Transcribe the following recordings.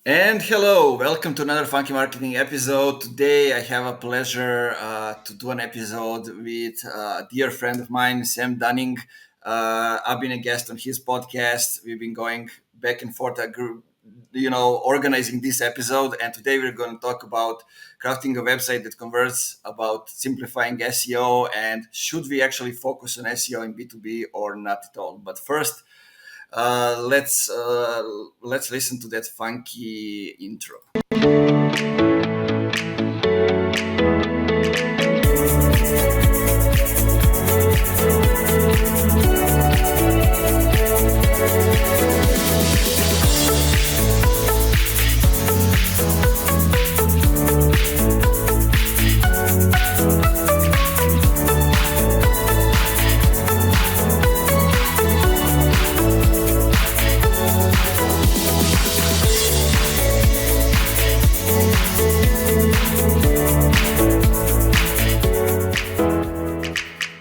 And hello, welcome to another Funky Marketing episode. Today I have a pleasure to do an episode with a dear friend of mine, Sem Dunning. I've been a guest on his podcast. We've been going back and forth, organizing this episode. And today we're going to talk about crafting a website that converts, about simplifying SEO, and should we actually focus on SEO in B2B or not at all. But first, let's listen to that funky intro.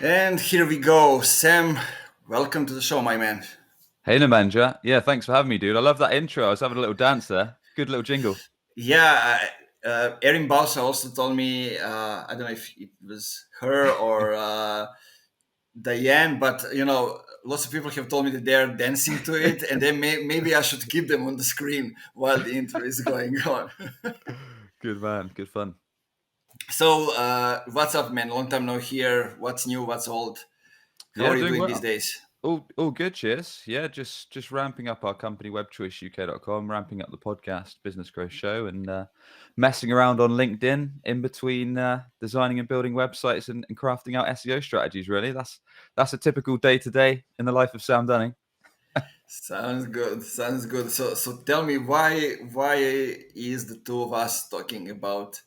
And here we go. Sam, welcome to the show, my man. Hey, Nemanja. Yeah, thanks for having me, dude. I love that intro. I was having a little dance there. Good little jingle. Yeah, Erin Balsa also told me, I don't know if it was her or Diane, but lots of people have told me that they're dancing to it, and then maybe I should keep them on the screen while the intro is going on. Good man. Good fun. So, what's up, man? Long time no here. What's new? What's old? How are you doing these days? All good, cheers. Yeah, just ramping up our company, webchoiceuk.com, ramping up the podcast, Business Growth Show, and messing around on LinkedIn in between designing and building websites and crafting out SEO strategies, really. That's a typical day-to-day in the life of Sem Dunning. Sounds good. So tell me, why is the two of us talking about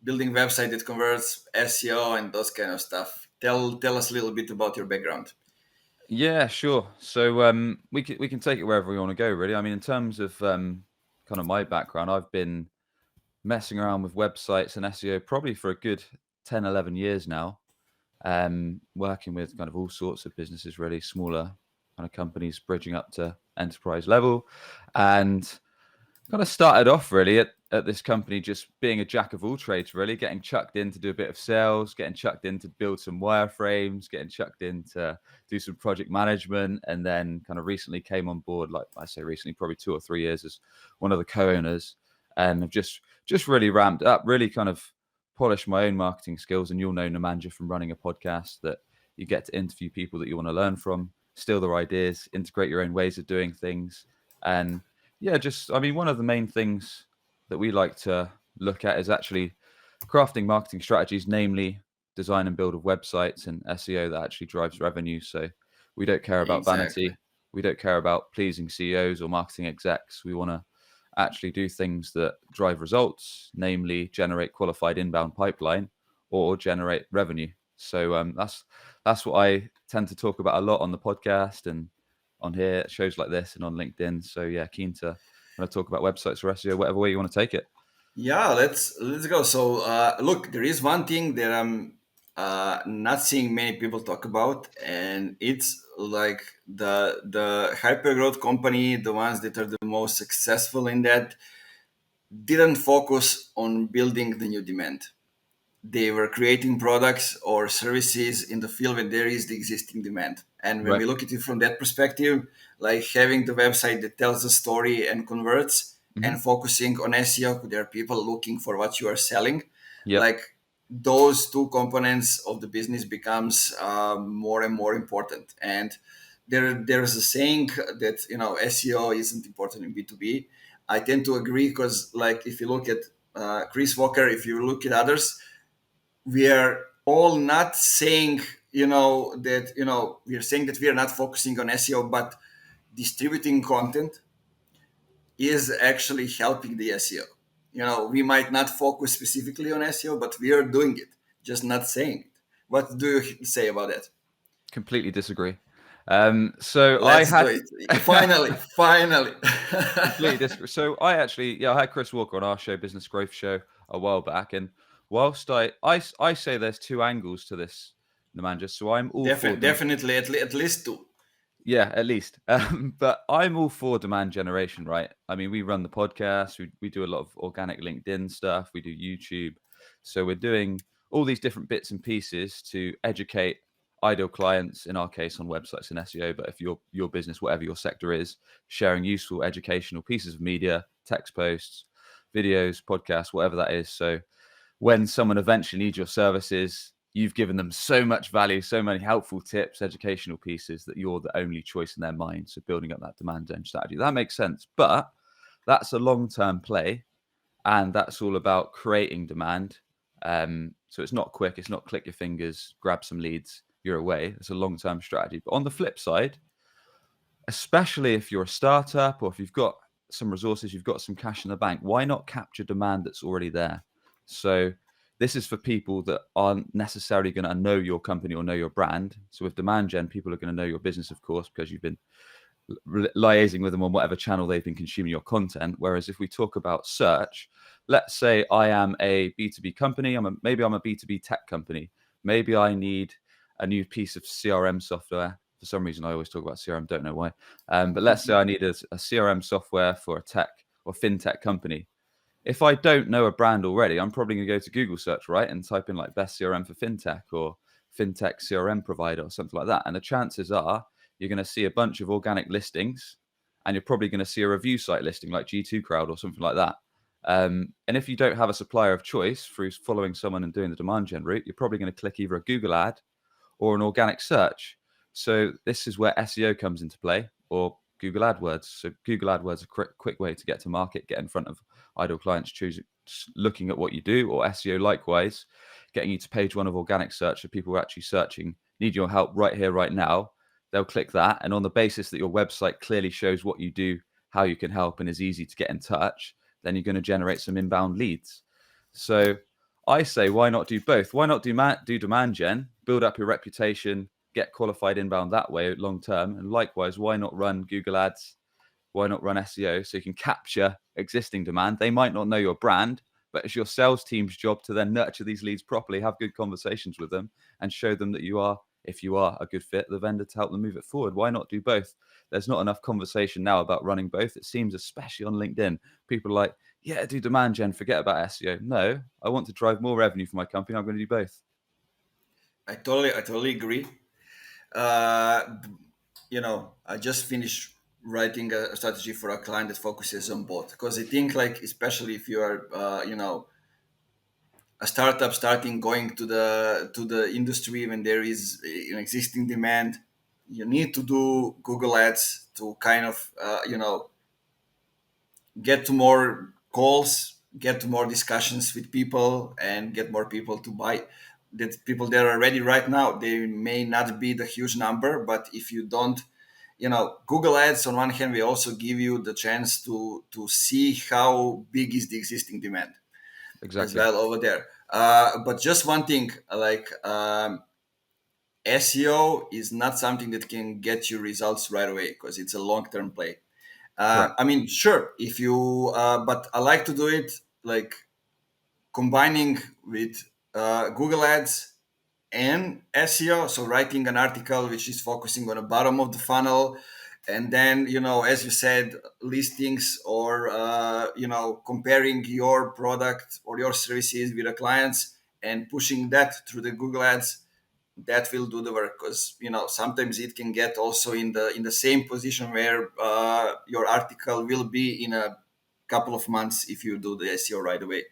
building website that converts, SEO, and those kind of stuff? Tell us a little bit about your background. Yeah, sure. So we can take it wherever we want to go, really. I mean, in terms of kind of my background, I've been messing around with websites and SEO probably for a good 10, 11 years now. Working with kind of all sorts of businesses, really smaller kind of companies bridging up to enterprise level, and kind of started off really at this company just being a jack of all trades, really getting chucked in to do a bit of sales, getting chucked in to build some wireframes, getting chucked in to do some project management, and then kind of recently came on board, like I say recently, probably 2 or 3 years, as one of the co-owners, and have just really ramped up, really kind of polished my own marketing skills. And you'll know, Nemanja, from running a podcast, that you get to interview people that you want to learn from, steal their ideas, integrate your own ways of doing things. And yeah, one of the main things that we like to look at is actually crafting marketing strategies, namely design and build of websites and SEO that actually drives revenue. So we don't care about vanity. We don't care about pleasing CEOs or marketing execs. We want to actually do things that drive results, namely generate qualified inbound pipeline or generate revenue. So that's what I tend to talk about a lot on the podcast and on here, shows like this, and on LinkedIn. So yeah, keen to talk about websites or SEO, whatever way you want to take it. Yeah, let's go. So look, there is one thing that I'm not seeing many people talk about, and it's like the hyper growth company, the ones that are the most successful in that, didn't focus on building the new demand. They were creating products or services in the field where there is the existing demand. And when we look at it from that perspective, like having the website that tells a story and converts, and focusing on SEO, there are people looking for what you are selling. Yep. Like those two components of the business becomes more and more important. And there's a saying that SEO isn't important in B2B. I tend to agree, because like if you look at Chris Walker, if you look at others, we are all not saying that we are saying that we are not focusing on SEO, but distributing content is actually helping the SEO. We might not focus specifically on SEO, but we are doing it, just not saying it. What do you say about that? Completely disagree. So let's do it. Finally. Completely disagree. So I had Chris Walker on our show, Business Growth Show, a while back, and whilst I say there's two angles to this, Nemanja, so I'm all for definitely at least two. Yeah, at least. But I'm all for demand generation, right? I mean, we run the podcast, we do a lot of organic LinkedIn stuff, we do YouTube. So we're doing all these different bits and pieces to educate ideal clients, in our case on websites and SEO. But if your business, whatever your sector is, sharing useful educational pieces of media, text posts, videos, podcasts, whatever that is. So when someone eventually needs your services, you've given them so much value, so many helpful tips, educational pieces that you're the only choice in their mind. So building up that demand gen strategy, that makes sense. But that's a long-term play, and that's all about creating demand. So it's not quick. It's not click your fingers, grab some leads, you're away. It's a long-term strategy. But on the flip side, especially if you're a startup or if you've got some resources, you've got some cash in the bank, why not capture demand that's already there? So this is for people that aren't necessarily going to know your company or know your brand. So with demand gen, people are going to know your business, of course, because you've been liaising with them on whatever channel they've been consuming your content. Whereas if we talk about search, let's say I am a B2B company, maybe I'm a B2B tech company. Maybe I need a new piece of CRM software. For some reason, I always talk about CRM, don't know why. But let's say I need a CRM software for a tech or fintech company. If I don't know a brand already, I'm probably going to go to Google search, right, and type in like best CRM for fintech or fintech CRM provider or something like that. And the chances are you're going to see a bunch of organic listings, and you're probably going to see a review site listing like G2 Crowd or something like that. And if you don't have a supplier of choice through following someone and doing the demand gen route, you're probably going to click either a Google ad or an organic search. So this is where SEO comes into play, or Google AdWords. So Google AdWords is a quick way to get to market, get in front of ideal clients, looking at what you do, or SEO likewise, getting you to page one of organic search so people are actually searching, need your help right here, right now. They'll click that. And on the basis that your website clearly shows what you do, how you can help, and is easy to get in touch, then you're going to generate some inbound leads. So I say, why not do both? Why not do demand gen, build up your reputation, get qualified inbound that way long term? And likewise, why not run Google Ads? Why not run SEO so you can capture existing demand? They might not know your brand, but it's your sales team's job to then nurture these leads properly, have good conversations with them, and show them that you are, if you are a good fit, the vendor to help them move it forward. Why not do both? There's not enough conversation now about running both. It seems, especially on LinkedIn, people are like, yeah, do demand gen, forget about SEO. No, I want to drive more revenue for my company. I'm going to do both. I totally agree. Uh, I just finished writing a strategy for a client that focuses on both, because I think, like, especially if you are, a startup starting going to the industry when there is an existing demand, you need to do Google Ads to kind of, get to more calls, get to more discussions with people, and get more people to buy. That people that are ready right now, they may not be the huge number, but if you don't, Google Ads on one hand, we also give you the chance to see how big is the existing demand as Exactly. well over there. But just one thing, like, SEO is not something that can get you results right away, because it's a long-term play. Correct. I mean, sure, if you, but I like to do it like combining with Google Ads and SEO. So writing an article which is focusing on the bottom of the funnel, and then, as you said, listings, or comparing your product or your services with the clients and pushing that through the Google Ads. That will do the work, because sometimes it can get also in the same position where your article will be in a couple of months if you do the SEO right away.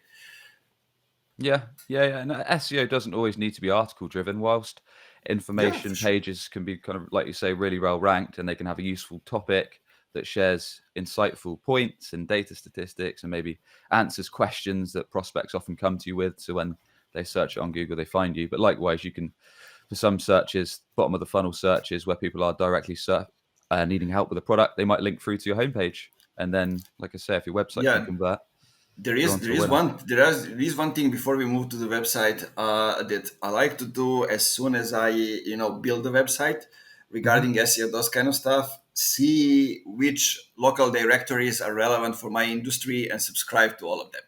Yeah. And SEO doesn't always need to be article driven, whilst Yeah, for information sure. pages can be kind of, like you say, really well ranked, and they can have a useful topic that shares insightful points and data statistics and maybe answers questions that prospects often come to you with. So when they search it on Google, they find you. But likewise, you can, for some searches, bottom of the funnel searches where people are directly needing help with a product, they might link through to your homepage. And then, like I say, if your website can Yeah, convert, there you're is on there to a is winner. one there is one thing before we move to the website, that I like to do as soon as I build the website Hmm. regarding SEO, those kind of stuff. See which local directories are relevant for my industry and subscribe to all of them.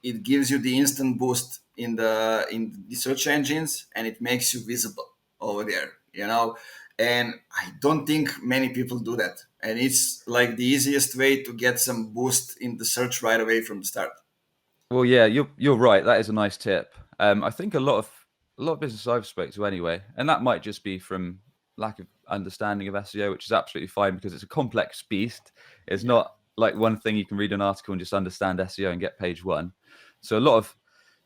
It gives you the instant boost in the search engines, and it makes you visible over there. And I don't think many people do that. And it's like the easiest way to get some boost in the search right away from the start. Well, yeah, you're right. That is a nice tip. I think a lot of businesses I've spoke to anyway, and that might just be from lack of understanding of SEO, which is absolutely fine because it's a complex beast. It's Yeah. not like one thing you can read an article and just understand SEO and get page one. So a lot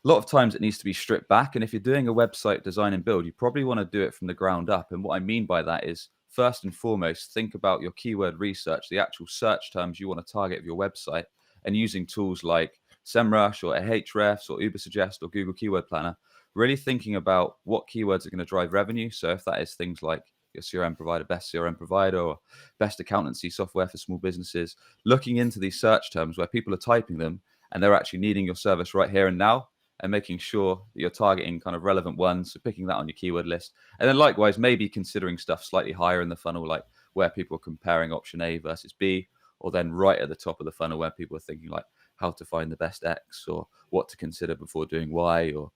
of times it needs to be stripped back. And if you're doing a website design and build, you probably want to do it from the ground up. And what I mean by that is first and foremost, think about your keyword research, the actual search terms you want to target of your website, and using tools like SEMrush or Ahrefs or Ubersuggest or Google Keyword Planner, really thinking about what keywords are going to drive revenue. So if that is things like your CRM provider, best CRM provider, or best accountancy software for small businesses, looking into these search terms where people are typing them and they're actually needing your service right here and now, and making sure that you're targeting kind of relevant ones. So picking that on your keyword list. And then likewise, maybe considering stuff slightly higher in the funnel, like where people are comparing option A versus B, or then right at the top of the funnel where people are thinking like how to find the best X, or what to consider before doing Y, or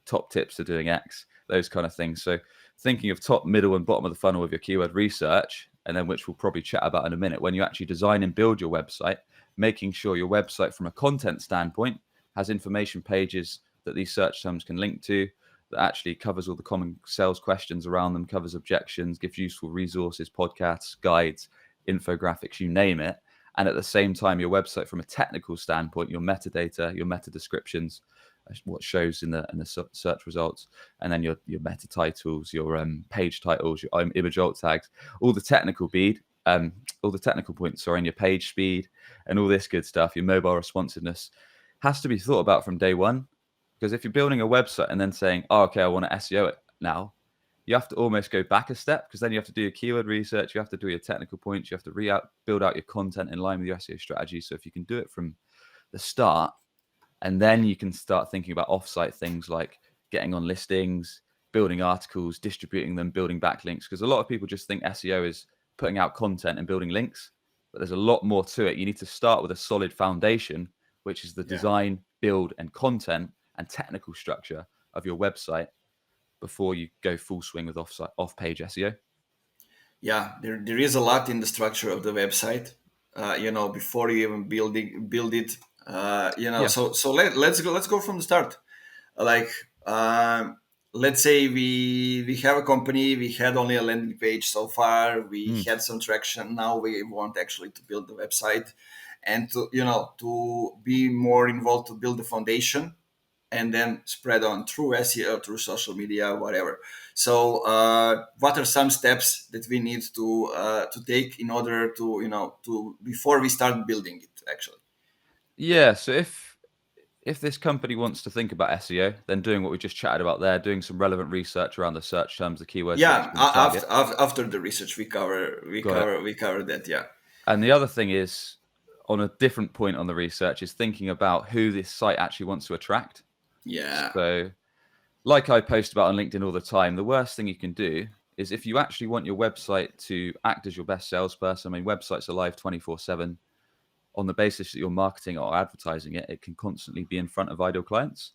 top tips to doing X, those kind of things. So thinking of top, middle, and bottom of the funnel of your keyword research, and then which we'll probably chat about in a minute, when you actually design and build your website, making sure your website from a content standpoint has information pages that these search terms can link to, that actually covers all the common sales questions around them, covers objections, gives useful resources, podcasts, guides, infographics, you name it. And at the same time, your website from a technical standpoint, your metadata, your meta descriptions, what shows in the search results, and then your meta titles, your page titles, your image alt tags, all the technical bead, all the technical points, sorry, and your page speed and all this good stuff, your mobile responsiveness, has to be thought about from day one. Because if you're building a website and then saying, oh, okay, I want to SEO it now, you have to almost go back a step, because then you have to do your keyword research, you have to do your technical points, you have to build out your content in line with your SEO strategy. So if you can do it from the start, and then you can start thinking about offsite things like getting on listings, building articles, distributing them, building backlinks. Because a lot of people just think SEO is putting out content and building links, but there's a lot more to it. You need to start with a solid foundation, which is the Yeah. design, build, and content and technical structure of your website before you go full swing with off-page SEO. Yeah, there is a lot in the structure of the website. Before you even build it. Yeah. Let's go from the start. Like, let's say we have a company. We had only a landing page so far. We Mm. had some traction. Now we want actually to build the website, and to be more involved, to build the foundation, and then spread on through SEO, through social media, whatever. So, what are some steps that we need to take in order to before we start building it? Actually, Yeah. So if this company wants to think about SEO, then doing what we just chatted about there, doing some relevant research around the search terms, the keywords they're yeah. actually going to target. After the research, Got it. we cover that. Yeah, And the other thing is, on a different point on the research, is thinking about who this site actually wants to attract. yeah, So, like I post about on LinkedIn all the time, the worst thing you can do is if you actually want your website to act as your best salesperson. I mean, websites are live 24/7. On the basis that you're marketing or advertising it, it can constantly be in front of ideal clients.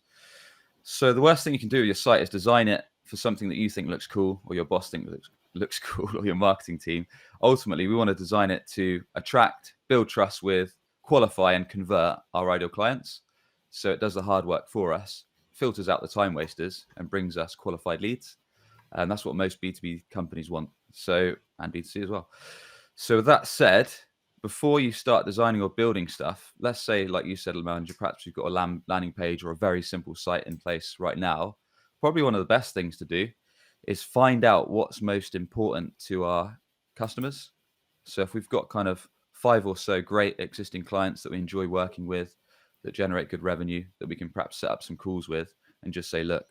So the worst thing you can do with your site is design it for something that you think looks cool, or your boss thinks looks cool, or your marketing team. Ultimately, we want to design it to attract, build trust with, qualify, and convert our ideal clients. So it does the hard work for us, filters out the time wasters, and brings us qualified leads. And that's what most B2B companies want. So, and B2C as well. So with that said, before you start designing or building stuff, let's say, like you said, Lamanja, perhaps you've got a landing page or a very simple site in place right now. Probably one of the best things to do is find out what's most important to our customers. So if we've got kind of 5 or so great existing clients that we enjoy working with, that generate good revenue, that we can perhaps set up some calls with and just say, look,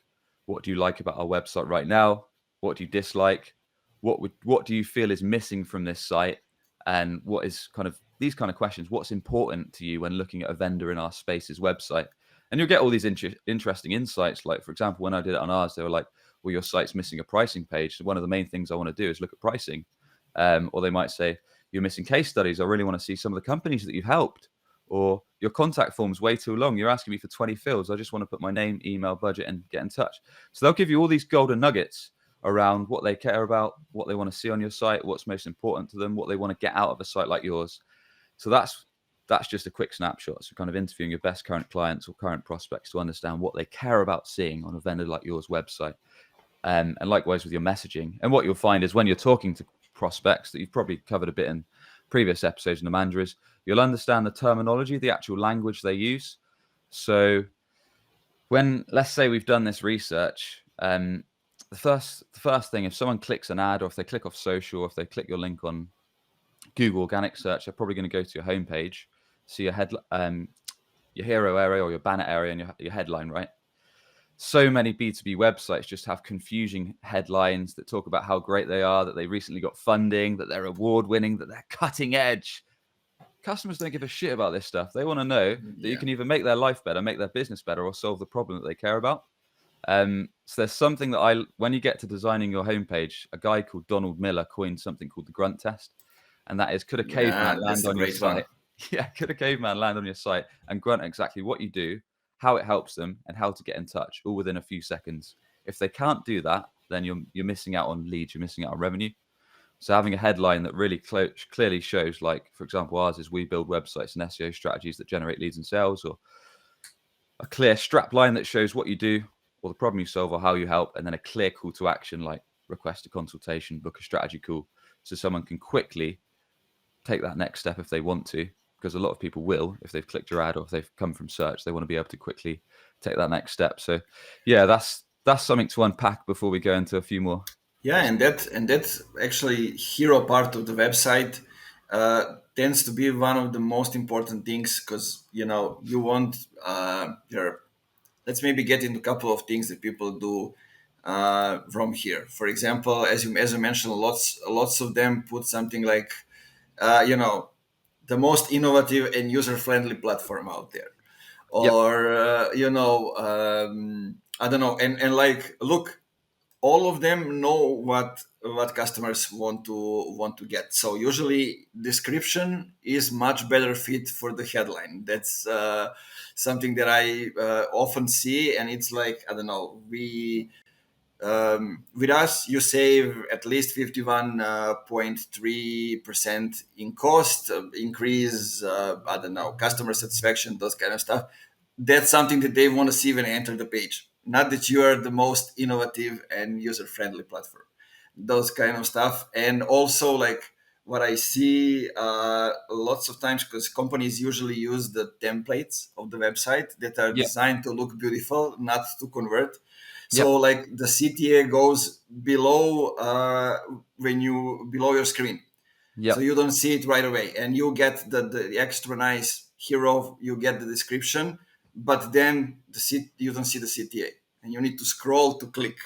what do you like about our website right now? What do you dislike? What do you feel is missing from this site? And what is kind of these kind of questions? What's important to you when looking at a vendor in our space's website? And you'll get all these interesting insights. Like, for example, when I did it on ours, they were like, well, your site's missing a pricing page. So one of the main things I want to do is look at pricing. Or they might say, you're missing case studies. I really want to see some of the companies that you've helped. Or your contact form's way too long. You're asking me for 20 fields. I just want to put my name, email, budget, and get in touch. So they'll give you all these golden nuggets, around what they care about, what they want to see on your site, what's most important to them, what they want to get out of a site like yours. So that's just a quick snapshot. So kind of interviewing your best current clients or current prospects to understand what they care about seeing on a vendor like yours website. And likewise with your messaging. And what you'll find is when you're talking to prospects that you've probably covered a bit in previous episodes in the Mandra, you'll understand the terminology, the actual language they use. So when, let's say we've done this research, the first thing, if someone clicks an ad, or if they click off social, or if they click your link on Google organic search, they're probably going to go to your homepage, see your your hero area or your banner area and your headline, right? So many B2B websites just have confusing headlines that talk about how great they are, that they recently got funding, that they're award winning, that they're cutting edge. Customers don't give a shit about this stuff. They want to know that you can either make their life better, make their business better, or solve the problem that they care about. So there's something that when you get to designing your homepage, a guy called Donald Miller coined something called the grunt test. And that is, could a Yeah, caveman that's land a on your great one. site? Yeah, could a caveman land on your site and grunt exactly what you do, how it helps them, and how to get in touch, all within a few seconds? If they can't do that, then you're missing out on leads, you're missing out on revenue. So having a headline that really clearly shows, like, for example, ours is "We build websites and SEO strategies that generate leads and sales," or a clear strap line that shows what you do or the problem you solve or how you help, and then a clear call to action like request a consultation, book a strategy call, so someone can quickly take that next step if they want to, because a lot of people will, if they've clicked your ad or if they've come from search, they want to be able to quickly take that next step. So yeah, that's something to unpack before we go into a few more. Yeah, and that actually hero part of the website tends to be one of the most important things, because you want your. Let's maybe get into a couple of things that people do from here. For example, as you mentioned, lots of them put something like uh, you know the most innovative and user friendly platform out there, Yep. or I don't know, and like, look, all of them know what customers want to get. So usually description is much better fit for the headline. That's something that I often see, and it's like, I don't know, with us, you save at least 51.3% in cost, increase, I don't know, customer satisfaction, those kind of stuff. That's something that they want to see when they enter the page. Not that you are the most innovative and user friendly platform, those kind of stuff. And also, like, what I see lots of times, because companies usually use the templates of the website that are Yep. designed to look beautiful, not to convert. So Yep. like the CTA goes below when you below your screen, so Yep. you don't see it right away, and you get the extra nice hero. You get the description, but then you don't see the CTA, and you need to scroll to click,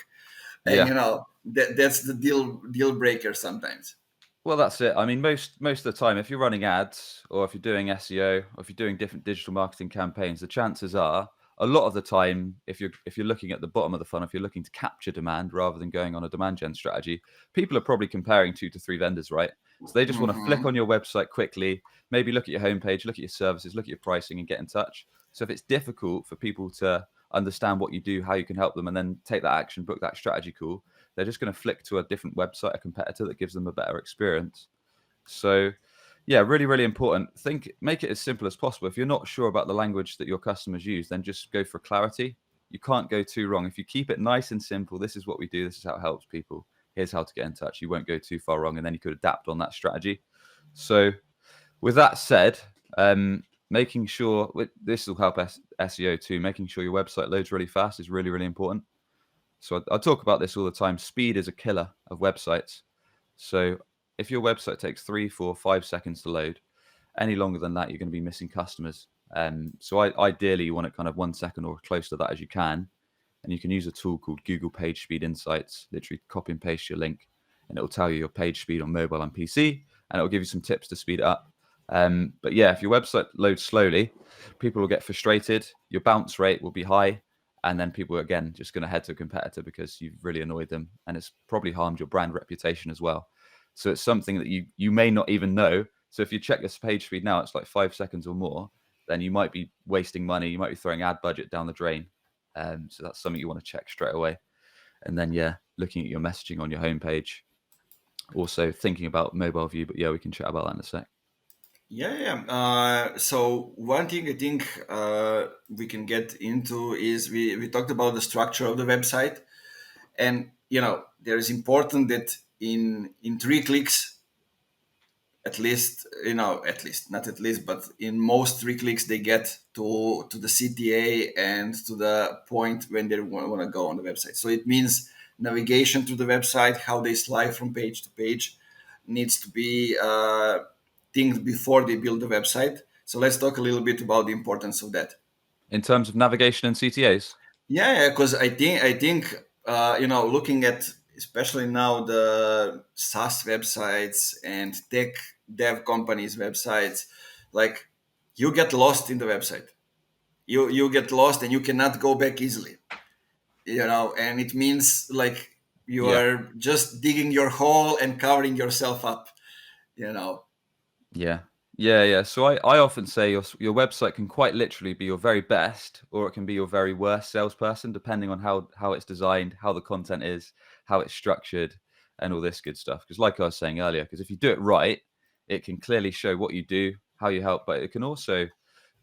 and Yeah. that's the deal breaker sometimes. Well, that's it. I mean, most of the time, if you're running ads or if you're doing SEO or if you're doing different digital marketing campaigns, the chances are a lot of the time, if you're looking at the bottom of the funnel, if you're looking to capture demand rather than going on a demand gen strategy, people are probably comparing 2 to 3 vendors, right? So they just want to flick Hmm. on your website quickly, maybe look at your homepage, look at your services, look at your pricing, and get in touch. So if it's difficult for people to understand what you do, how you can help them, and then take that action, book that strategy call, they're just going to flick to a different website, a competitor that gives them a better experience. So, yeah, really, really important. Make it as simple as possible. If you're not sure about the language that your customers use, then just go for clarity. You can't go too wrong. If you keep it nice and simple, this is what we do, this is how it helps people. Here's how to get in touch. You won't go too far wrong, and then you could adapt on that strategy. So, with that said, making sure this will help SEO too. Making sure your website loads really fast is really, really important. So I talk about this all the time. Speed is a killer of websites. So if your website takes 3, 4, 5 seconds to load, any longer than that, you're going to be missing customers. So ideally, you want it kind of 1 second or close to that as you can. And you can use a tool called Google Page Speed Insights. Literally copy and paste your link, and it will tell you your page speed on mobile and PC, and it will give you some tips to speed it up. But yeah, if your website loads slowly, people will get frustrated. Your bounce rate will be high, and then people are again just going to head to a competitor because you've really annoyed them, and it's probably harmed your brand reputation as well. So it's something that you may not even know. So if you check this page speed now, it's like 5 seconds or more, then you might be wasting money. You might be throwing ad budget down the drain. So that's something you want to check straight away. And then, yeah. looking at your messaging on your homepage. Also thinking about mobile view, but yeah, we can chat about that in a sec. So one thing I think we can get into is we talked about the structure of the website, and there is important that in 3 clicks, at least not at least, but in most 3 clicks they get to the CTA and to the point when they want to go on the website. So it means navigation to the website, how they slide from page to page, needs to be things before they build the website. So let's talk a little bit about the importance of that. In terms of navigation and CTAs? Yeah, because I think looking at especially now the SaaS websites and tech dev companies websites, like you get lost in the website. You get lost and you cannot go back easily. And it means like you Yeah. are just digging your hole and covering yourself up. You know. Yeah. Yeah. So I often say your website can quite literally be your very best, or it can be your very worst salesperson, depending on how it's designed, how the content is, how it's structured, and all this good stuff. Because like I was saying earlier, because if you do it right, it can clearly show what you do, how you help, but it can also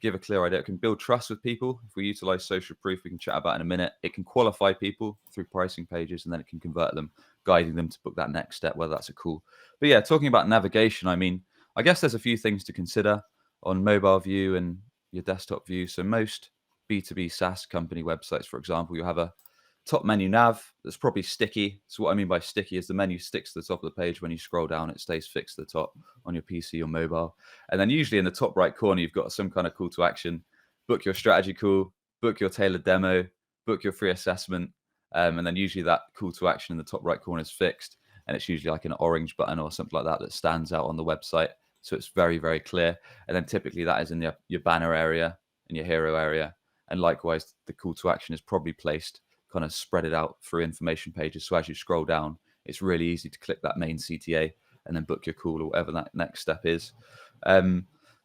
give a clear idea. It can build trust with people. If we utilize social proof, we can chat about in a minute. It can qualify people through pricing pages, and then it can convert them, guiding them to book that next step, whether that's a call. But yeah, talking about navigation, I mean, I guess there's a few things to consider on mobile view and your desktop view. So most B2B SaaS company websites, for example, you have a top menu nav that's probably sticky. So what I mean by sticky is the menu sticks to the top of the page. When you scroll down, it stays fixed to the top on your PC or mobile. And then usually in the top right corner, you've got some kind of call to action. Book your strategy call, book your tailored demo, book your free assessment. And then usually that call to action in the top right corner is fixed. And it's usually like an orange button or something like that that stands out on the website. So it's very, very clear. And then typically that is in your banner area and your hero area. And likewise, the call to action is probably placed kind of spread it out through information pages. So as you scroll down, it's really easy to click that main CTA and then book your call or whatever that next step is.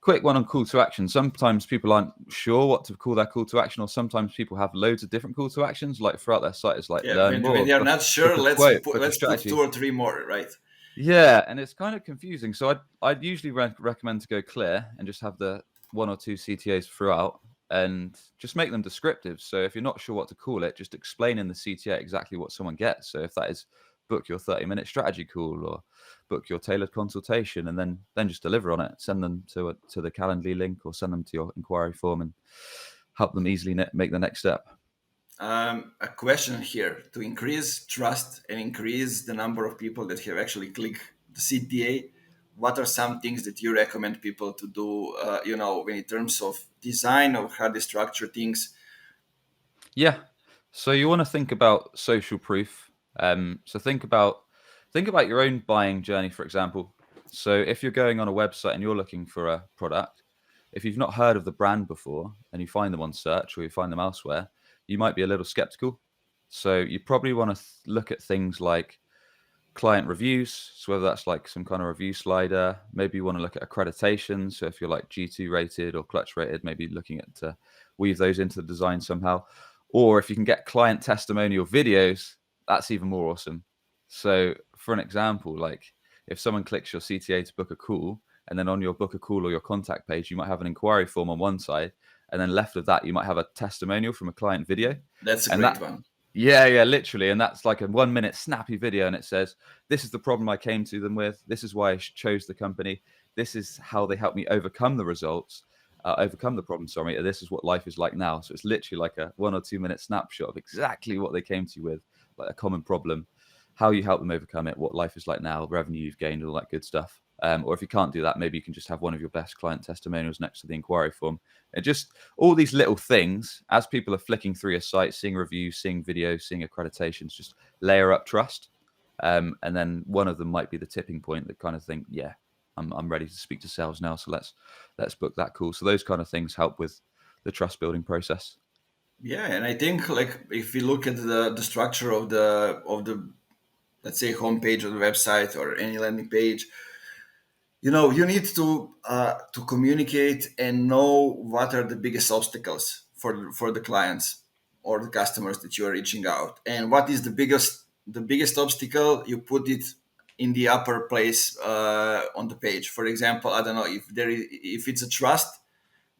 Quick one on call to action. Sometimes people aren't sure what to call their call to action, or sometimes people have loads of different call to actions, like throughout their site. It's like Yeah, learn when more, they are book, not book sure, a let's quote, put book a let's put two strategy. or three more, right? Yeah, and it's kind of confusing. So I'd usually recommend to go clear and just have the one or two CTAs throughout and just make them descriptive. So if you're not sure what to call it, just explain in the CTA exactly what someone gets. So if that is book your 30-minute strategy call or book your tailored consultation, and then just deliver on it. Send them to the Calendly link or send them to your inquiry form and help them easily make the next step. A question here to increase trust and increase the number of people that have actually clicked the CTA. What are some things that you recommend people to do? In terms of design of how they structure things. Yeah. So you want to think about social proof. So think about your own buying journey, for example. So if you're going on a website and you're looking for a product, if you've not heard of the brand before and you find them on search or you find them elsewhere, you might be a little skeptical. So you probably want to look at things like client reviews. So whether that's like some kind of review slider, maybe you want to look at accreditation. So if you're like G2 rated or Clutch rated, maybe looking at to weave those into the design somehow. Or if you can get client testimonial videos, that's even more awesome. So for an example, like if someone clicks your CTA to book a call, and then on your book a call or your contact page, you might have an inquiry form on one side, and then left of that, you might have a testimonial from a client video. That's a And great that one. yeah, literally. And that's like a 1 minute snappy video. And it says, this is the problem I came to them with. This is why I chose the company. This is how they helped me overcome the results, overcome the problem. Sorry. This is what life is like now. So it's literally like a 1 or 2 minute snapshot of exactly what they came to you with, like a common problem, how you help them overcome it, what life is like now, revenue you've gained, all that good stuff. Or if you can't do that, maybe you can just have one of your best client testimonials next to the inquiry form. And just all these little things, as people are flicking through your site, seeing reviews, seeing videos, seeing accreditations, just layer up trust. And then one of them might be the tipping point that kind of think, yeah, I'm ready to speak to sales now. So let's book that call. So those kind of things help with the trust building process. Yeah, and I think like if we look at the structure of the let's say homepage of the website or any landing page, you need to communicate and know what are the biggest obstacles for the clients or the customers that you are reaching out, and what is the biggest the biggest obstacle, you put it in the upper place on the page. For example, I don't know if it's a trust,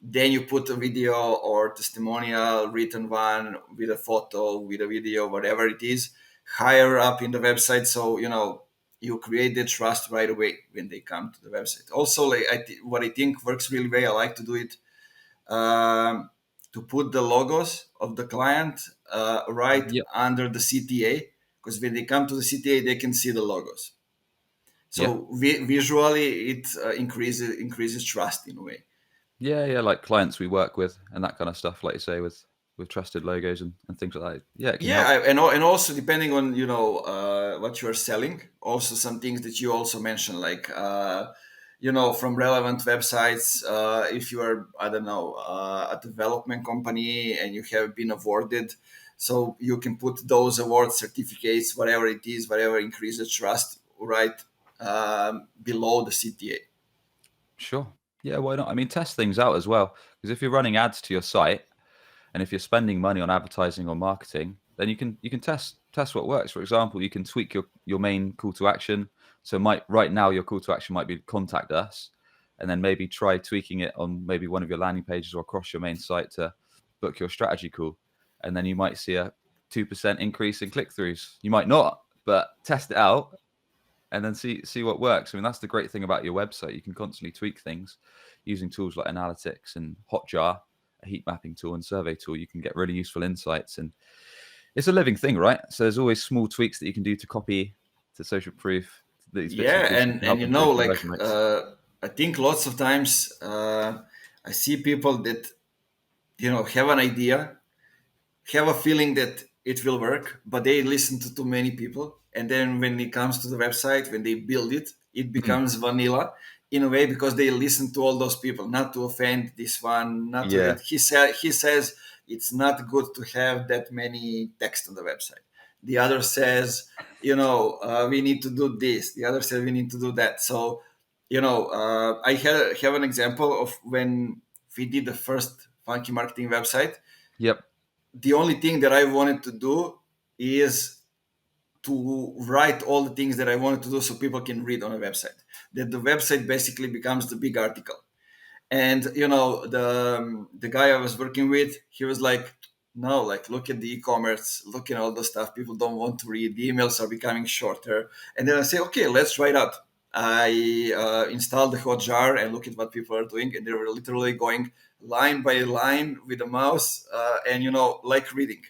then you put a video or testimonial, written one with a photo, with a video, whatever it is, higher up in the website. So you create the trust right away when they come to the website. Also, like what I think works really well, I like to do it um, to put the logos of the client right Yep. under the CTA, because when they come to the CTA, they can see the logos. Yeah. So visually, it increases trust in a way. Yeah, yeah, like clients we work with and that kind of stuff, like you say, with trusted logos and things like that. Yeah, it can Yeah, help. and also depending on what you are selling, also some things that you also mentioned, like from relevant websites. If you are, I don't know, a development company and you have been awarded, so you can put those award certificates, whatever it is, whatever increases trust, right below the CTA. Sure. Yeah, why not? I mean, test things out as well. Because if you're running ads to your site and if you're spending money on advertising or marketing, then you can test what works. For example, you can tweak your main call to action. So might right now your call to action might be contact us, and then maybe try tweaking it on maybe one of your landing pages or across your main site to book your strategy call. And then you might see a 2% increase in click throughs. You might not, but test it out and then see what works. I mean, that's the great thing about your website. You can constantly tweak things using tools like analytics and Hotjar, a heat mapping tool and survey tool. You can get really useful insights, and it's a living thing, right? So there's always small tweaks that you can do to copy, to social proof, these bits and Yeah, pieces and to help improve like conversion rates. I think lots of times I see people that have an idea, have a feeling that it will work, but they listen to too many people. And then when it comes to the website, when they build it, it Mm, becomes vanilla in a way because they listen to all those people, not to offend this one, not to. yeah. And he says it's not good to have that many text on the website. The other says, we need to do this. The other says we need to do that. So, I have an example of when we did the first Funky Marketing website. Yep. The only thing that I wanted to do is to write all the things that I wanted to do so people can read on a website. That the website basically becomes the big article. And the guy I was working with, he was like, "No, like look at the e-commerce, look at all the stuff. People don't want to read. The emails are becoming shorter." And then I say, "Okay, let's try it out." I installed the Hotjar and look at what people are doing, and they were literally going line by line with a mouse, and like reading,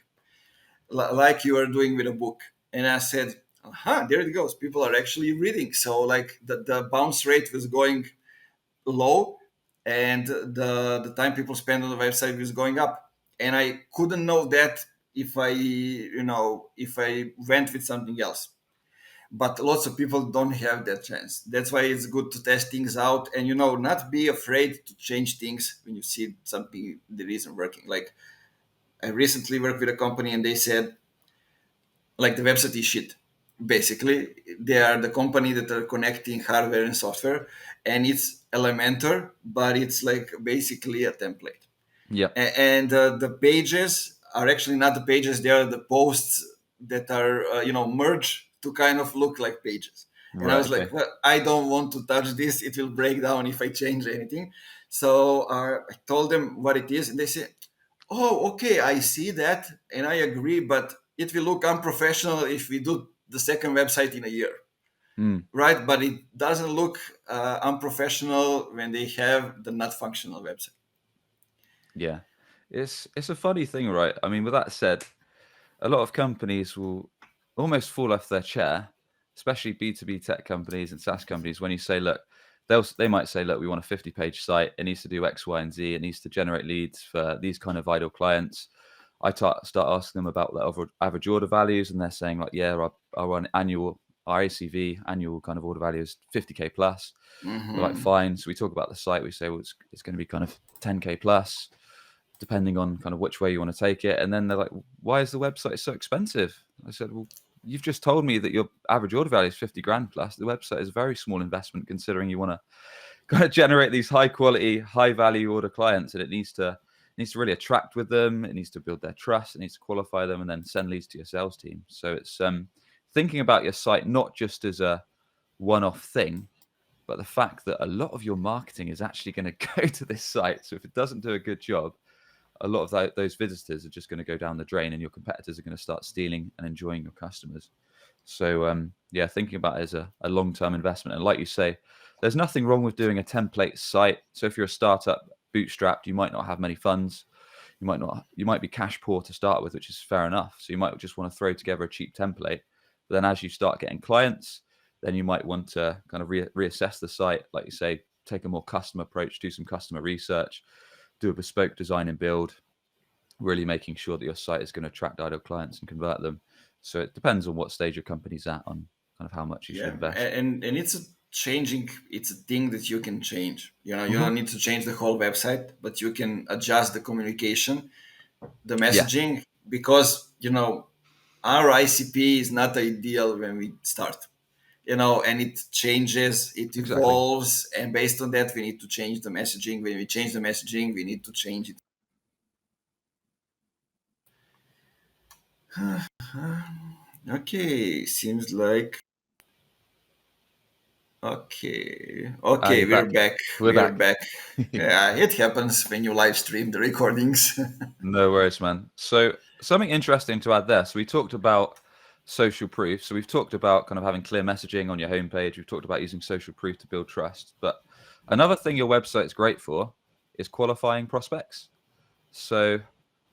like you are doing with a book. And I said, "Aha, there it goes. People are actually reading." So like the bounce rate was going low, and the time people spend on the website was going up. And I couldn't know that if I went with something else. But lots of people don't have that chance. That's why it's good to test things out and not be afraid to change things when you see something that isn't working. Like I recently worked with a company and they said like the website is shit. Basically, they are the company that are connecting hardware and software, and it's Elementor, but it's like basically a template. Yep. And the pages are actually not the pages; they are the posts that are merged to kind of look like pages. And I Right. was like, Okay. well, I don't want to touch this; it will break down if I change anything. So I told them what it is, and they said, "Oh, okay, I see that, and I agree, but it will look unprofessional if we do the second website in a year, Mm, right? But it doesn't look unprofessional when they have the not functional website." yeah. It's a funny thing, right? I mean, with that said, a lot of companies will almost fall off their chair, especially B2B tech companies and SaaS companies, when you say, look, they might say, look, we want a 50-page site. It needs to do X, Y, and Z. It needs to generate leads for these kind of ideal clients. Start asking them about the average order values, and they're saying, like, yeah, our ACV, annual kind of order value is 50K plus. We're like, Hmm. fine. So we talk about the site. We say, well, it's going to be kind of 10K plus, depending on kind of which way you want to take it. And then they're like, why is the website so expensive? I said, well, you've just told me that your average order value is 50 grand plus. The website is a very small investment considering you want to kind of generate these high quality, high value order clients. And it needs to really attract with them. It needs to build their trust. It needs to qualify them and then send leads to your sales team. So it's thinking about your site not just as a one-off thing, but the fact that a lot of your marketing is actually going to go to this site. So if it doesn't do a good job, a lot of those visitors are just going to go down the drain, and your competitors are going to start stealing and enjoying your customers. So yeah, thinking about it as a long-term investment. And like you say, there's nothing wrong with doing a template site. So if you're a startup, bootstrapped, you might not have many funds. You might be cash poor to start with, which is fair enough. So you might just want to throw together a cheap template. But then as you start getting clients, then you might want to kind of reassess the site, like you say, take a more custom approach, do some customer research, do a bespoke design and build, really making sure that your site is going to attract ideal clients and convert them. So it depends on what stage your company's at on kind of how much you should Yeah, invest. and it's a changing. It's a thing that you can change. You Hmm. don't need to change the whole website, but you can adjust the communication, the Yeah, messaging, because our ICP is not ideal when we start. And it changes, it exactly. evolves, and based on that, we need to change the messaging. When we change the messaging, we need to change it. Okay, seems like Ah, okay, you're we're back. back. We're We're back. back. Yeah, it happens when you live stream the recordings. No worries, man. So something interesting to add there. So we talked about social proof. So we've talked about kind of having clear messaging on your homepage. We've talked about using social proof to build trust. But another thing your website's great for is qualifying prospects. So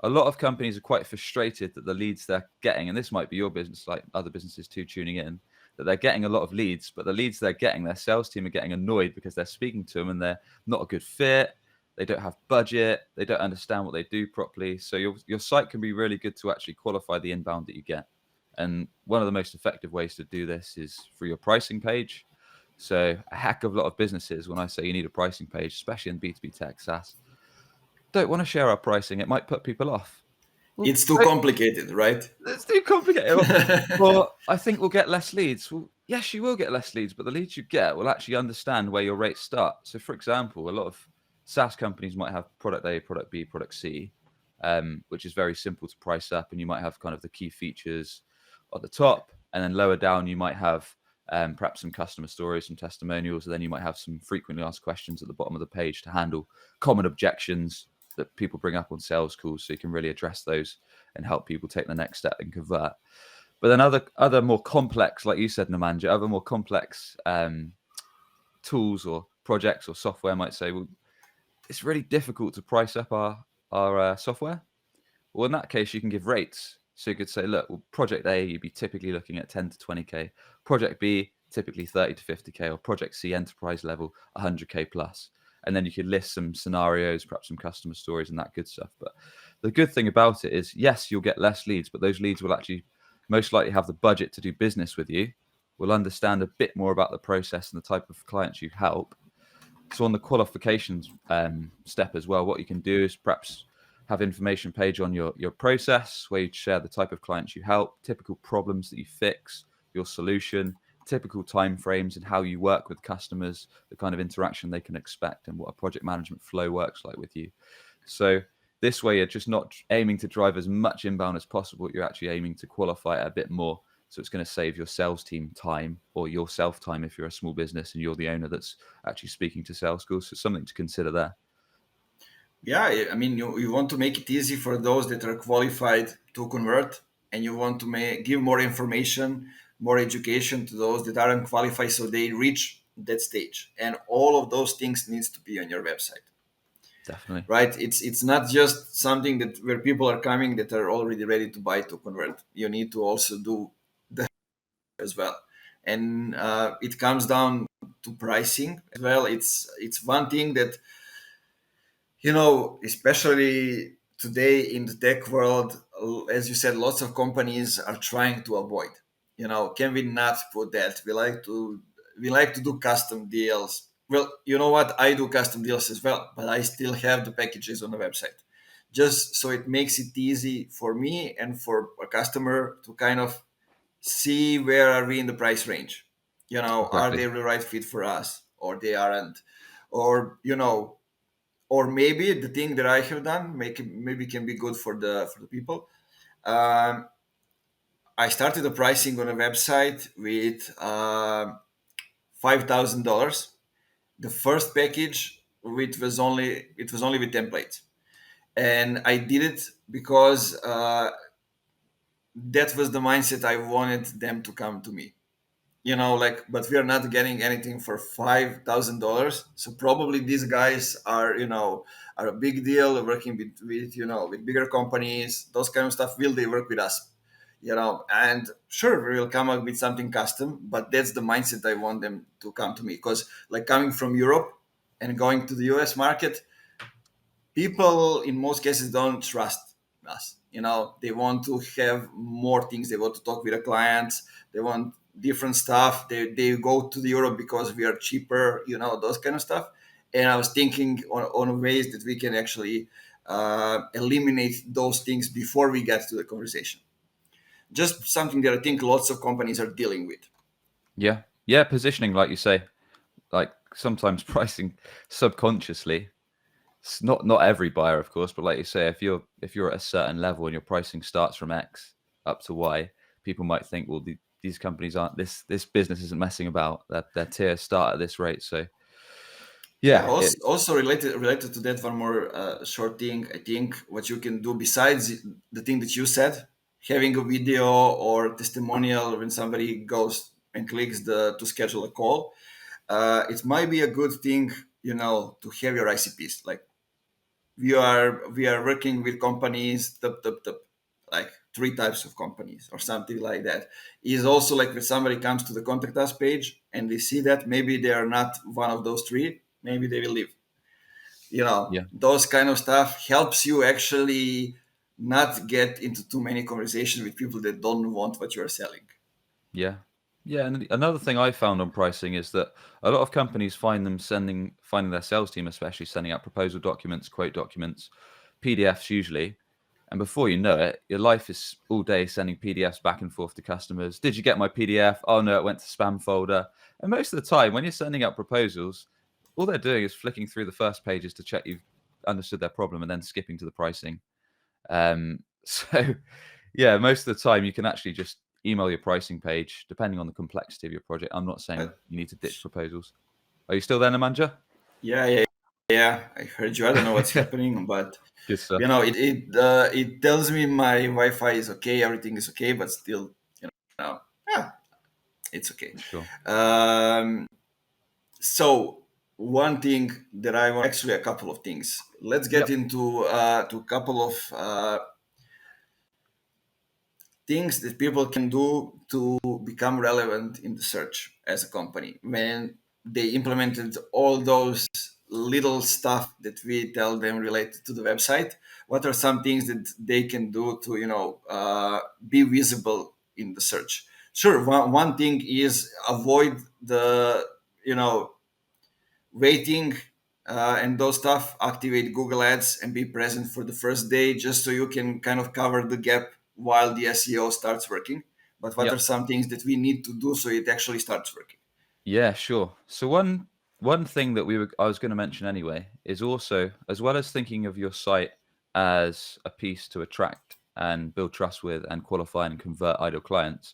a lot of companies are quite frustrated that the leads they're getting, and this might be your business, like other businesses too, tuning in, that they're getting a lot of leads, but the leads they're getting, their sales team are getting annoyed because they're speaking to them and they're not a good fit. They don't have budget. They don't understand what they do properly. So your site can be really good to actually qualify the inbound that you get. And one of the most effective ways to do this is through your pricing page. So a heck of a lot of businesses, when I say you need a pricing page, especially in B2B tech SaaS, don't want to share our pricing. It might put people off. Well, It's too don't, complicated, right? it's too complicated. Well, I think we'll get less leads. Well, yes, you will get less leads, but the leads you get will actually understand where your rates start. So, for example, a lot of SaaS companies might have product A, product B, product C, which is very simple to price up. And you might have kind of the key features at the top, and then lower down, you might have perhaps some customer stories, some testimonials, and then you might have some frequently asked questions at the bottom of the page to handle common objections that people bring up on sales calls, so you can really address those and help people take the next step and convert. But then other more complex, like you said, Nemanja, other more complex tools or projects or software might say, well, it's really difficult to price up our software. Well, in that case, you can give rates. So you could say, look, well, project A, you'd be typically looking at 10 to 20K. Project B, typically 30 to 50K, or project C, enterprise level, 100K plus. And then you could list some scenarios, perhaps some customer stories and that good stuff. But the good thing about it is, yes, you'll get less leads, but those leads will actually most likely have the budget to do business with you, will understand a bit more about the process and the type of clients you help. So on the qualifications step as well, what you can do is perhaps have information page on your process where you share the type of clients you help, typical problems that you fix, your solution, typical timeframes and how you work with customers, the kind of interaction they can expect, and what a project management flow works like with you. So this way, you're just not aiming to drive as much inbound as possible. You're actually aiming to qualify it a bit more. So it's going to save your sales team time, or yourself time if you're a small business and you're the owner that's actually speaking to sales schools. So something to consider there. Yeah, I mean, you want to make it easy for those that are qualified to convert, and you want to give more information, more education to those that aren't qualified, so they reach that stage. And all of those things needs to be on your website, Definitely. right? It's not just something that where people are coming that are already ready to buy to convert. You need to also do the as well, and it comes down to pricing as well. It's one thing that especially today in the tech world, as you said, lots of companies are trying to avoid. Can we not put that? We like to do custom deals. Well, you know what? I do custom deals as well, but I still have the packages on the website, just so it makes it easy for me and for a customer to kind of see where are we in the price range. Are they Exactly. the right fit for us, or they aren't, or or maybe the thing that I have done maybe can be good for the people. Um, I started the pricing on a website with $5,000. The first package, it was only with templates, and I did it because that was the mindset I wanted them to come to me. Like, but we are not getting anything for $5,000. So probably these guys are, are a big deal, working with with bigger companies, those kind of stuff. Will they work with us? And sure, we will come up with something custom, but that's the mindset I want them to come to me, because like coming from Europe and going to the US market, people in most cases don't trust us. They want to have more things. They want to talk with the clients. They want different stuff. They go to the Europe because we are cheaper, those kind of stuff. And I was thinking on ways that we can actually eliminate those things before we get to the conversation. Just something that I think lots of companies are dealing with. Yeah. Yeah. Positioning, like you say, like sometimes pricing subconsciously. It's not every buyer, of course, but like you say, if you're at a certain level and your pricing starts from X up to Y, people might think, well, these companies aren't this business isn't messing about. Their tiers start at this rate. So Yeah, yeah, also related to that, one more short thing. I think what you can do besides the thing that you said, having a video or testimonial when somebody goes and clicks the to schedule a call, it might be a good thing, to have your ICPs. Like, we are working with companies, like three types of companies or something like that. Is also like when somebody comes to the contact us page and they see that maybe they are not one of those three, maybe they will leave. yeah, Those kind of stuff helps you actually not get into too many conversations with people that don't want what you're selling. yeah, yeah. And another thing I found on pricing is that a lot of companies finding their sales team, especially sending out proposal documents, quote documents, PDFs usually. And before you know it, your life is all day sending PDFs back and forth to customers. Did you get my PDF? Oh no, it went to spam folder. And most of the time, when you're sending out proposals, all they're doing is flicking through the first pages to check you've understood their problem and then skipping to the pricing. So, yeah, most of the time you can actually just email your pricing page, depending on the complexity of your project. I'm not saying But you need to ditch proposals. Are you still there, Nemanja? yeah, yeah, yeah. I heard you. I don't know what's happening, but Good stuff. it tells me my Wi-Fi is okay, everything is okay, but still, yeah, it's okay. Sure. Um, so one thing that I want, actually a couple of things. Let's get Yep. into to a couple of things that people can do to become relevant in the search as a company when they implemented all those little stuff that we tell them related to the website. What are some things that they can do to be visible in the search? Sure, one thing is avoid the waiting and those stuff. Activate Google Ads and be present for the first day, just so you can kind of cover the gap while the SEO starts working. But what are Yep. some things that we need to do so it actually starts working? Yeah, sure. So one thing that I was going to mention anyway is also, as well as thinking of your site as a piece to attract and build trust with and qualify and convert ideal clients,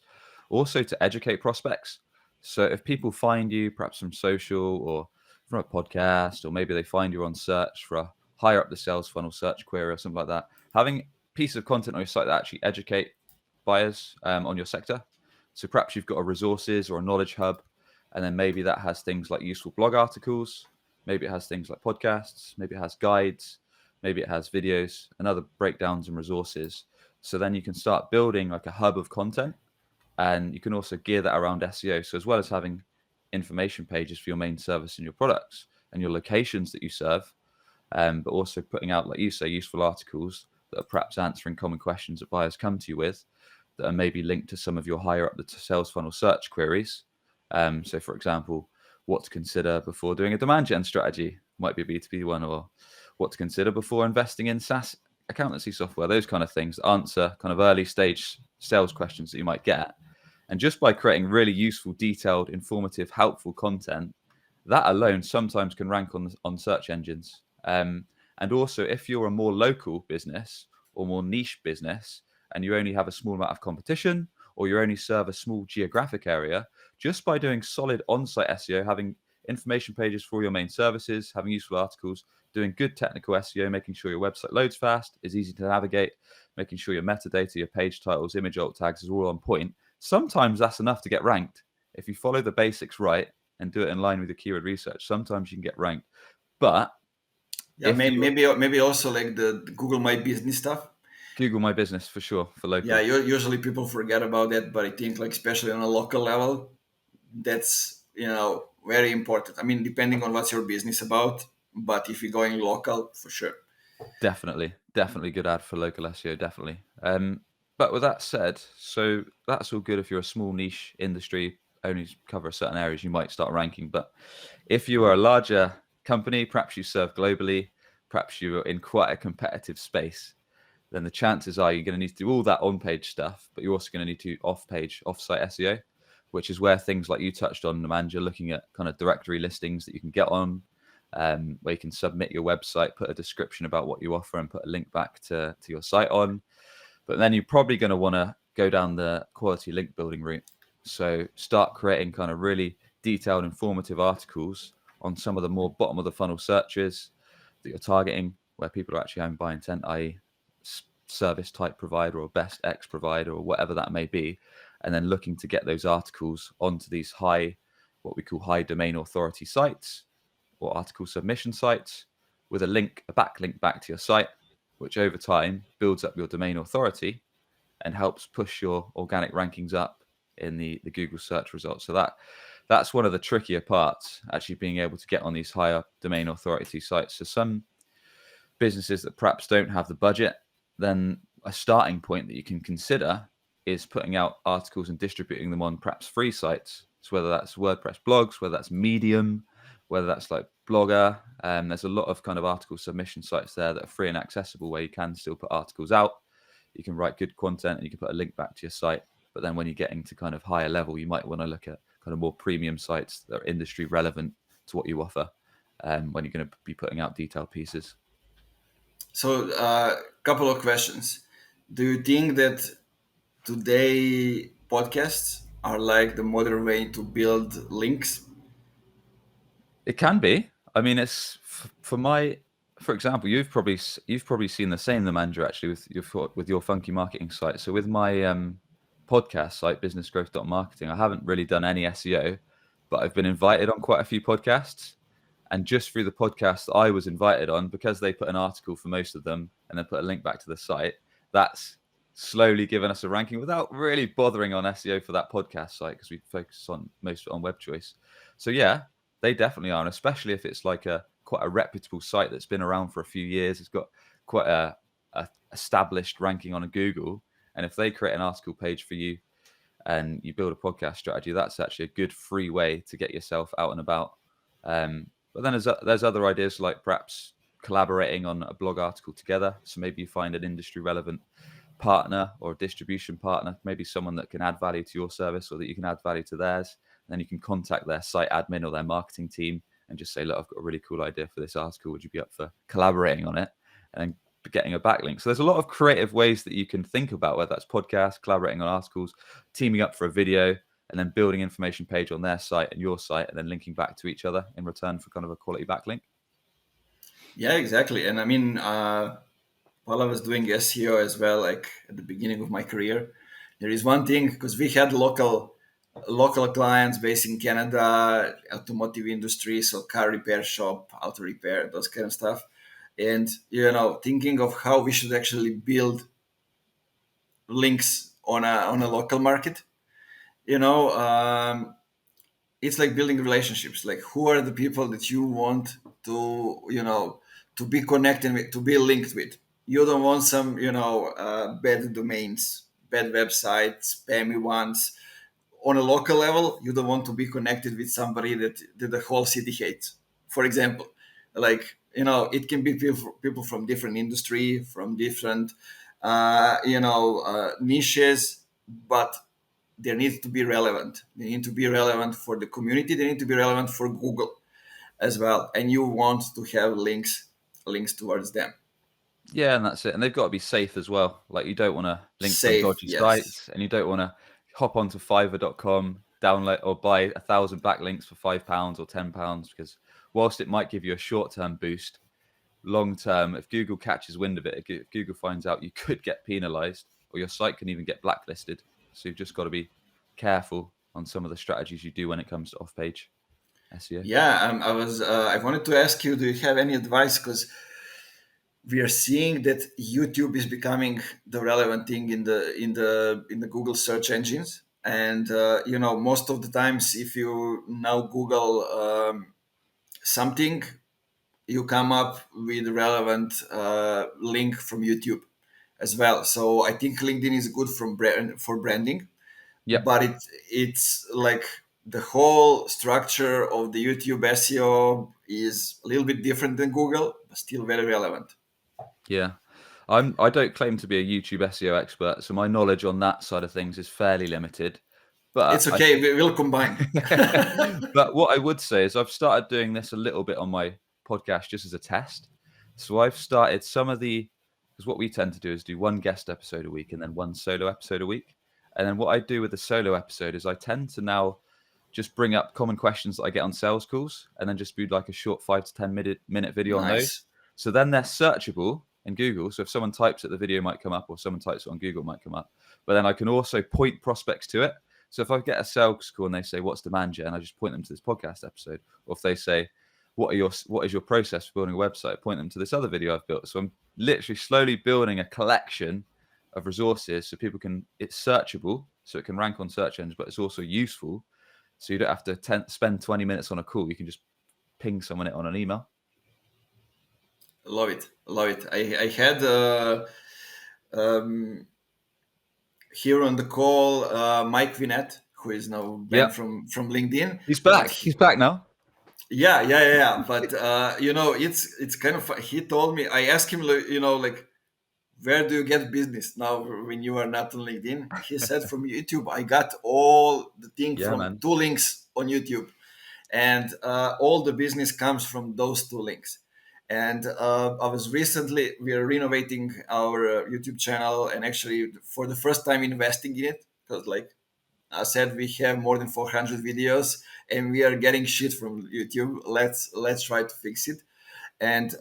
also to educate prospects. So if people find you perhaps from social or from a podcast, or maybe they find you on search for a higher up the sales funnel search query or something like that, having a piece of content on your site that actually educate buyers on your sector. So perhaps you've got a resources or a knowledge hub, and then maybe that has things like useful blog articles, maybe it has things like podcasts, maybe it has guides, maybe it has videos and other breakdowns and resources. So then you can start building like a hub of content, and you can also gear that around SEO. So as well as having information pages for your main service and your products and your locations that you serve, but also putting out, like you say, useful articles that are perhaps answering common questions that buyers come to you with, that are maybe linked to some of your higher up the sales funnel search queries. So, for example, what to consider before doing a demand gen strategy might be a B2B one, or what to consider before investing in SaaS accountancy software, those kind of things, answer kind of early stage sales questions that you might get. And just by creating really useful, detailed, informative, helpful content, that alone sometimes can rank on search engines. And also, if you're a more local business or more niche business and you only have a small amount of competition, or you only serve a small geographic area, just by doing solid on-site SEO, having information pages for your main services, having useful articles, doing good technical SEO, making sure your website loads fast, is easy to navigate, making sure your metadata, your page titles, image alt tags is all on point. Sometimes that's enough to get ranked. If you follow the basics right and do it in line with the keyword research, sometimes you can get ranked. But Yeah, if you maybe also like the Google My Business stuff. Google My Business for sure for Yeah, local, usually people forget about that, but I think like especially on a local level, that's very important. I mean, depending on what's your business about, but if you're going local, for sure. definitely good ad for local SEO, definitely. But with that said, so that's all good if you're a small niche industry, only cover certain areas, you might start ranking. But if you are a larger company, perhaps you serve globally, perhaps you're in quite a competitive space, then the chances are you're going to need to do all that on-page stuff, but you're also going to need to off-page, off-site SEO, which is where things like you touched on, Nemanja, looking at kind of directory listings that you can get on, where you can submit your website, put a description about what you offer, and put a link back to your site on. But then you're probably going to want to go down the quality link building route. So start creating kind of really detailed, informative articles on some of the more bottom of the funnel searches that you're targeting, where people are actually having buy intent, i.e., service type provider or best X provider or whatever that may be, and then looking to get those articles onto these what we call high domain authority sites or article submission sites with a backlink back to your site, which over time builds up your domain authority and helps push your organic rankings up in the Google search results. So that's one of the trickier parts, actually being able to get on these higher domain authority sites. So some businesses that perhaps don't have the budget, then a starting point that you can consider is putting out articles and distributing them on perhaps free sites. So whether that's WordPress blogs, whether that's Medium, whether that's like Blogger, there's a lot of kind of article submission sites there that are free and accessible where you can still put articles out. You can write good content and you can put a link back to your site. But then when you're getting to kind of higher level, you might want to look at kind of more premium sites that are industry relevant to what you offer when you're going to be putting out detailed pieces. So, couple of questions. Do you think that today podcasts are like the modern way to build links? It can be. I mean, it's for example, you've probably seen the same, the manager, actually, with your funky marketing site. So with my podcast site, businessgrowth.marketing, I haven't really done any SEO, but I've been invited on quite a few podcasts. And just through the podcast that I was invited on, because they put an article for most of them and then put a link back to the site, that's slowly given us a ranking without really bothering on SEO for that podcast site because we focus on most on web choice. So yeah, they definitely are, and especially if it's like quite a reputable site that's been around for a few years. It's got quite a established ranking on a Google, and if they create an article page for you and you build a podcast strategy, that's actually a good free way to get yourself out and about. But then there's other ideas like perhaps collaborating on a blog article together. So maybe you find an industry relevant partner or a distribution partner, maybe someone that can add value to your service or that you can add value to theirs. And then you can contact their site admin or their marketing team and just say, look, I've got a really cool idea for this article. Would you be up for collaborating on it? And then getting a backlink. So there's a lot of creative ways that you can think about, whether that's podcasts, collaborating on articles, teaming up for a video, and then building information page on their site and your site, and then linking back to each other in return for kind of a quality backlink. Yeah, exactly. And I mean, while I was doing SEO as well, like at the beginning of my career, there is one thing because we had local clients based in Canada, automotive industry, so car repair shop, auto repair, those kind of stuff. And thinking of how we should actually build links on a local market. You know, it's like building relationships. Like, who are the people that you want to be connected with, to be linked with? You don't want some bad domains, bad websites, spammy ones. On a local level, you don't want to be connected with somebody that the whole city hates. For example, like it can be people from different industry, from different niches, but they need to be relevant. They need to be relevant for the community. They need to be relevant for Google as well. And you want to have links towards them. Yeah, and that's it. And they've got to be safe as well. Like you don't want to link from Safe, dodgy yes. sites, and you don't want to hop onto Fiverr.com, download or buy 1,000 backlinks for £5 or £10, because whilst it might give you a short-term boost, long term, if Google catches wind of it, if Google finds out, you could get penalized, or your site can even get blacklisted. So you've just got to be careful on some of the strategies you do when it comes to off-page SEO. Yeah, I wanted to ask you, do you have any advice? Because we are seeing that YouTube is becoming the relevant thing in the Google search engines, and most of the times, if you now Google something, you come up with relevant link from YouTube as well. So I think LinkedIn is good for branding, Yep. but it's like the whole structure of the YouTube SEO is a little bit different than Google, but still very relevant. Yeah. I don't claim to be a YouTube SEO expert, so my knowledge on that side of things is fairly limited. But It's I okay. We will combine. but what I would say is I've started doing this a little bit on my podcast just as a test. So I've started some of the, because what we tend to do is do one guest episode a week and then one solo episode a week. And then what I do with the solo episode is I tend to now just bring up common questions that I get on sales calls and then just do like a short 5 to 10 minute video on those. Nice. So then they're searchable in Google. So if someone types it, the video might come up, or someone types it on Google, it might come up. But then I can also point prospects to it. So if I get a sales call and they say, "What's demand gen?" I just point them to this podcast episode. Or if they say, what is your process for building a website?" Point them to this other video I've built. So I'm literally slowly building a collection of resources so people can. It's searchable, so it can rank on search engines, but it's also useful. So you don't have to spend 20 minutes on a call. You can just ping someone it on an email. Love it. Love it. I had um, here on the call Mike Vinette, who is now banned Yeah, from LinkedIn, he's but back. He's back now. yeah. But it's kind of he told me. I asked him, like, where do you get business now when you are not on LinkedIn? He said from YouTube. I got all the thing Yeah, from man. two links on YouTube, and all the business comes from those two links. And we are renovating our YouTube channel, and actually for the first time investing in it, because like I said, we have more than 400 videos and we are getting shit from YouTube. Let's try to fix it. And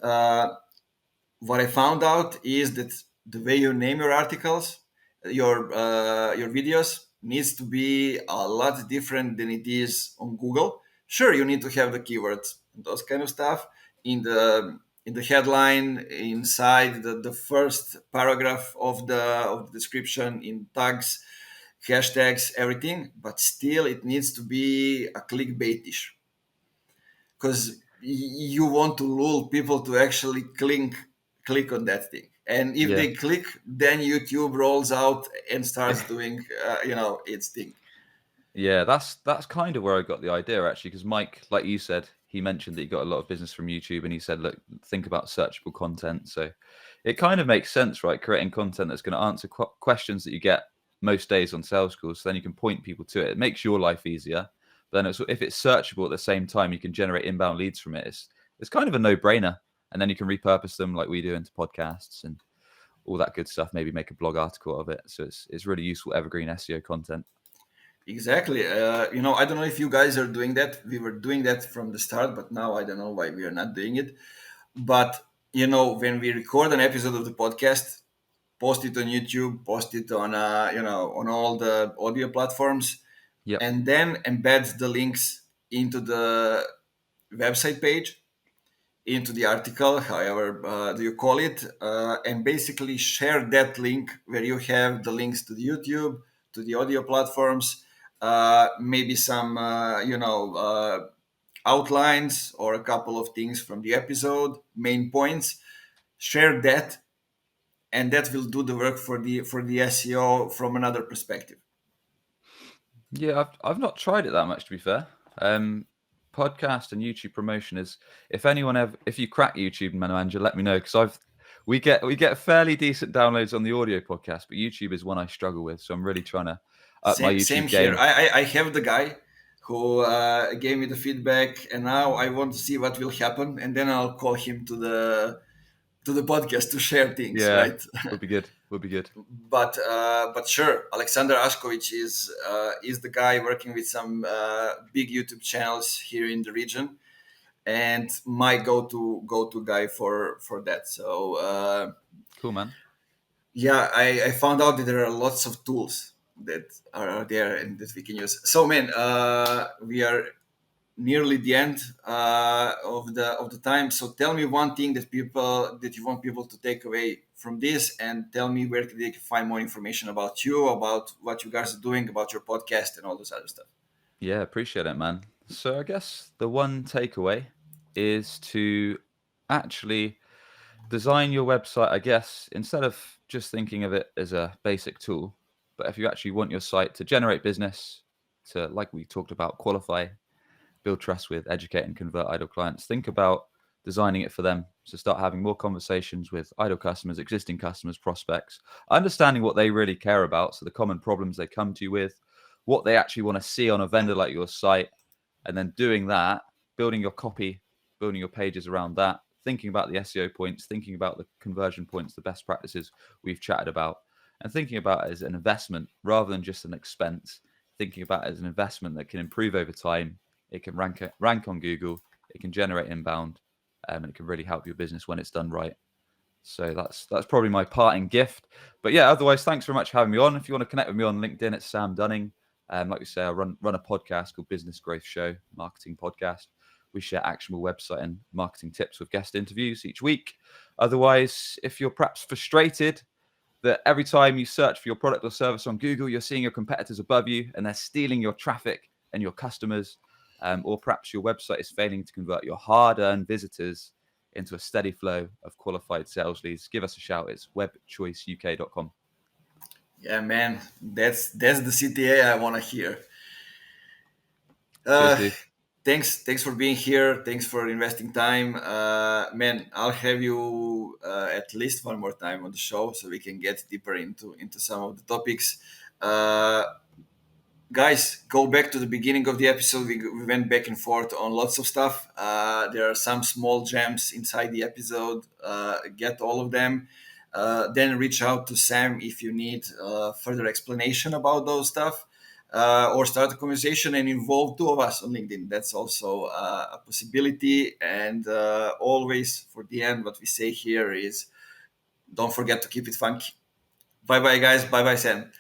what I found out is that the way you name your articles, your videos, needs to be a lot different than it is on Google. Sure, you need to have the keywords and those kind of stuff in the headline, inside the first paragraph of the description, in tags, hashtags, everything. But still, it needs to be a clickbaitish, because you want to lure people to actually click on that thing, and if Yeah. they click, then YouTube rolls out and starts doing its thing. Yeah, that's kind of where I got the idea actually, because Mike, like you said, he mentioned that he got a lot of business from YouTube, and he said, "Look, think about searchable content." So it kind of makes sense, right? Creating content that's going to answer questions that you get most days on sales calls, so then you can point people to it. It makes your life easier. But then if it's searchable at the same time, you can generate inbound leads from it. It's kind of a no-brainer, and then you can repurpose them like we do into podcasts and all that good stuff. Maybe make a blog article of it. So it's really useful evergreen SEO content. Exactly. I don't know if you guys are doing that. We were doing that from the start, but now I don't know why we are not doing it. But when we record an episode of the podcast, post it on YouTube, post it on on all the audio platforms, Yep. and then embed the links into the website page, into the article, however do you call it, and basically share that link where you have the links to the YouTube, to the audio platforms, maybe some outlines or a couple of things from the episode, main points. Share that, and that will do the work for the SEO from another perspective. Yeah, I've not tried it that much, to be fair. Podcast and YouTube promotion is, if you crack YouTube, Manager, let me know, because we get fairly decent downloads on the audio podcast, but YouTube is one I struggle with, so I'm really trying to up my Same YouTube here. game. I have the guy who gave me the feedback, and now I want to see what will happen, and then I'll call him to the podcast to share things, Yeah, right? would be good. Would be good. But sure, Alexander Ashkovich is the guy working with some big YouTube channels here in the region, and my go to guy for that. So Cool, man. yeah, I found out that there are lots of tools that are there and that we can use. So man, we are nearly the end of the time. So tell me one thing that you want people to take away from this, and tell me where they can find more information about you, about what you guys are doing, about your podcast, and all this other stuff. Yeah, appreciate it, man. So I guess the one takeaway is to actually design your website, I guess, instead of just thinking of it as a basic tool, but if you actually want your site to generate business, to, like we talked about, qualify, build trust with, educate, and convert idle clients, think about designing it for them. So start having more conversations with idle customers, existing customers, prospects, understanding what they really care about. So the common problems they come to you with, what they actually want to see on a vendor like your site, and then doing that, building your copy, building your pages around that, thinking about the SEO points, thinking about the conversion points, the best practices we've chatted about, and thinking about it as an investment rather than just an expense, thinking about it as an investment that can improve over time. It can rank on Google, it can generate inbound, and it can really help your business when it's done right. So that's probably my parting gift. But yeah, otherwise, thanks very much for having me on. If you want to connect with me on LinkedIn, it's Sam Dunning. Like we say, I run a podcast called Business Growth Show, marketing podcast. We share actionable website and marketing tips with guest interviews each week. Otherwise, if you're perhaps frustrated that every time you search for your product or service on Google, you're seeing your competitors above you and they're stealing your traffic and your customers, or perhaps your website is failing to convert your hard-earned visitors into a steady flow of qualified sales leads, give us a shout. It's webchoiceuk.com. Yeah, man, that's the CTA I want to hear. Cheers, Uh, dude. thanks for being here. Thanks for investing time, man. I'll have you at least one more time on the show so we can get deeper into some of the topics. Uh, Guys, go back to the beginning of the episode. We went back and forth on lots of stuff. There are some small gems inside the episode. Get all of them. Then reach out to Sam if you need further explanation about those stuff, or start a conversation and involve two of us on LinkedIn. That's also a possibility. And always, for the end, what we say here is don't forget to keep it funky. Bye bye, guys. Bye bye, Sam.